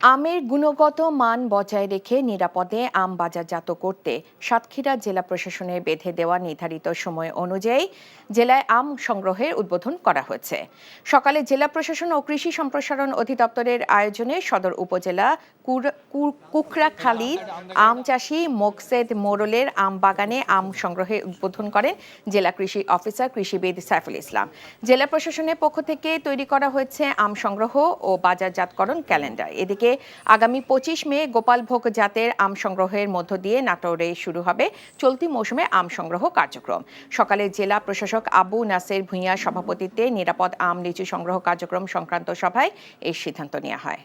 আমের গুণগত মান বজায় রেখে নিরাপদে আম বাজারজাত করতে সাতক্ষীরা জেলা প্রশাসনের বেঁধে দেওয়া নির্ধারিত সময় অনুযায়ী জেলায় আম সংগ্রহের উদ্বোধন করা হয়েছে। সকালে জেলা প্রশাসন ও কৃষি সম্প্রসারণ অধিদপ্তরের আয়োজনে সদর উপজেলা কুকড়াখালীর আম চাষী মোকসেদ মোড়লের আম বাগানে আম সংগ্রহের উদ্বোধন করেন জেলা কৃষি অফিসার কৃষিবিদ সাইফুল ইসলাম। জেলা প্রশাসনের পক্ষ থেকে তৈরি করা হয়েছে আম সংগ্রহ ও বাজারজাতকরণ ক্যালেন্ডার। এদিকে আগামী 25 মে গোপালভোগ জাতের আম সংগ্রহের মধ্য দিয়ে নাটোরে শুরু হবে চলতি মৌসুমে আম সংগ্রহ কার্যক্রম। সকালে জেলা প্রশাসক আবু নাসের ভূঁইয়ার সভাপতিত্বে নিরাপদ আম লিচু সংগ্রহ কার্যক্রম সংক্রান্ত সভায় এই সিদ্ধান্ত নেওয়া হয়।